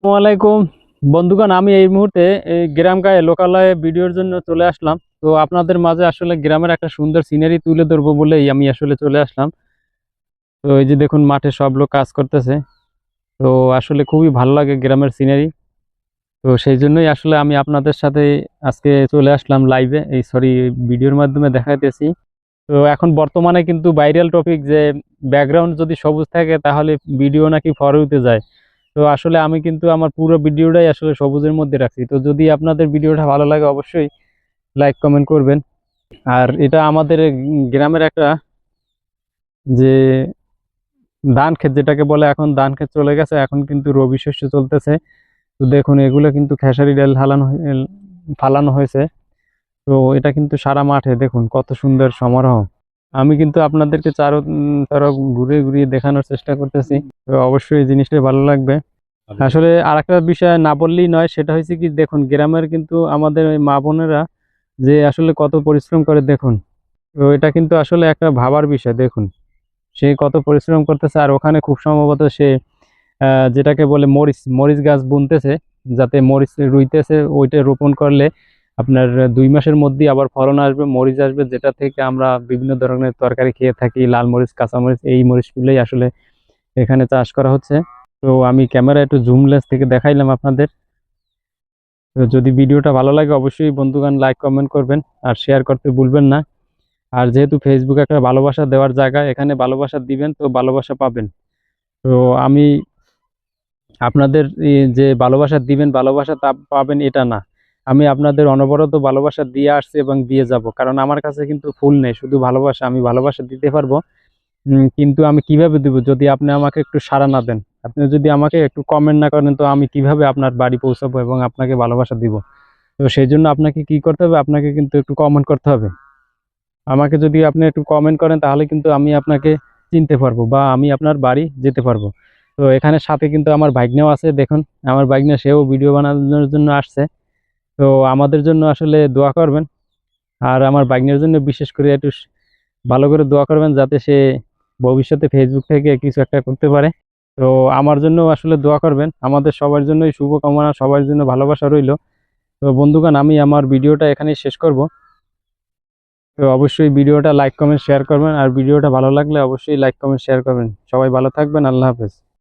আসসালামু আলাইকুম বন্ধুগণ, আমি এই মুহূর্তে এই গ্রাম গায়ে লোকালয়ে ভিডিওর জন্য চলে আসলাম। তো আপনাদের মাঝে আসলে গ্রামের একটা সুন্দর সিনারি তুলে ধরবো বলেই আমি আসলে চলে আসলাম। তো এই যে দেখুন, মাঠে সব লোক কাজ করতেছে। তো আসলে খুবই ভালো লাগে গ্রামের সিনারি। তো সেই জন্যই আসলে আমি আপনাদের সাথে আজকে চলে আসলাম লাইভে, এই সরি, ভিডিওর মাধ্যমে দেখাইতেছি। তো এখন বর্তমানে কিন্তু ভাইরাল টপিক যে ব্যাকগ্রাউন্ড যদি সবুজ থাকে তাহলে ভিডিও নাকি ফরওয়ার্ডে যায়। তো আসলে আমি কিন্তু আমার পুরো ভিডিওটাই আসলে সবুজের মধ্যে রাখছি। তো যদি আপনাদের ভিডিওটা ভালো লাগে অবশ্যই লাইক কমেন্ট করবেন। আর এটা আমাদের গ্রামের একটা যে ধান ক্ষেত যেটাকে বলে, এখন ধান ক্ষেত চলে গেছে, এখন কিন্তু রবি শস্য চলতেছে। তো দেখুন, এগুলো কিন্তু খেসারি ডাল ফালানো হয়েছে। তো এটা কিন্তু সারা মাঠে দেখুন কত সুন্দর সমারোহ। আমি কিন্তু আপনাদেরকে চারো ঘুরে ঘুরিয়ে দেখানোর চেষ্টা করতেছি। তো অবশ্যই এই জিনিসটা ভালো লাগবে। আসলে আরেকটা বিষয় না বললেই নয়, সেটা হয়েছে কি, দেখুন গ্রামের কিন্তু আমাদের ওই মা বোনেরা যে আসলে কত পরিশ্রম করে দেখুন। তো এটা কিন্তু আসলে একটা ভাবার বিষয়। দেখুন সে কত পরিশ্রম করতেছে, আর ওখানে খুব সম্ভবত সে যেটাকে বলে মরিচ মরিচ গাছ বুনতেছে, যাতে মরিচ রুইতেছে, ওইটা রোপণ করলে আপনার 2 মাসের মধ্যেই আবার ফলন আসবে, মরিচ আসবে, যেটা থেকে আমরা বিভিন্ন ধরনের তরকারি খেয়ে থাকি। লাল মরিচ, কাঁচা মরিচ, এই মরিচগুলোই আসলে এখানে চাষ করা হচ্ছে। তো আমি ক্যামেরা একটু জুম লেন্স থেকে দেখাইলাম আপনাদের। তো যদি ভিডিওটা ভালো লাগে অবশ্যই বন্ধুগণ লাইক কমেন্ট করবেন আর শেয়ার করতে ভুলবেন না। আর যেহেতু ফেসবুক একটা ভালোবাসা দেওয়ার জায়গা, এখানে ভালোবাসা দিবেন তো ভালোবাসা পাবেন। তো আমি আপনাদের যে ভালোবাসা দিবেন ভালোবাসা তা পাবেন এটা না, আমি আপনাদের অনবরত ভালোবাসা দিয়ে আসছি এবং দিয়ে যাব। কারণ আমার কাছে কিন্তু ফুল নেই, শুধু ভালোবাসা। আমি ভালোবাসা দিতে পারবো, কিন্তু আমি কিভাবে দিব যদি আপনি আমাকে একটু সাড়া না দেন? আপনি যদি আমাকে একটু কমেন্ট না করেন তো আমি কিভাবে আপনার বাড়ি পৌঁছাবো এবং আপনাকে ভালোবাসা দিব? তো সেই জন্য আপনাকে কি করতে হবে, আপনাকে কিন্তু একটু কমেন্ট করতে হবে। আমাকে যদি আপনি একটু কমেন্ট করেন তাহলে কিন্তু আমি আপনাকে চিনতে পারবো বা আমি আপনার বাড়ি যেতে পারবো। তো এখানে সাথে কিন্তু আমার ভাগ্নেও আছে, দেখুন আমার ভাগ্নে, সেও ভিডিও বানানোর জন্য আসছে। তো আমাদের জন্য আসলে দোয়া করবেন। আর আমার ভাগ্নের জন্য বিশেষ করে একটু ভালো করে দোয়া করবেন, যাতে সে ভবিষ্যতে ফেসবুক থেকে কিছু একটা করতে পারে। তো আমার জন্য আসলে দোয়া করবেন, আমাদের সবার জন্যই শুভকামনা, সবার জন্য ভালোবাসা রইলো। তো বন্ধুগণ, আমি আমার ভিডিওটা এখানেই শেষ করব। তো অবশ্যই ভিডিওটা লাইক কমেন্ট শেয়ার করবেন, আর ভিডিওটা ভালো লাগলে অবশ্যই লাইক কমেন্ট শেয়ার করবেন। সবাই ভালো থাকবেন, আল্লাহ হাফেজ।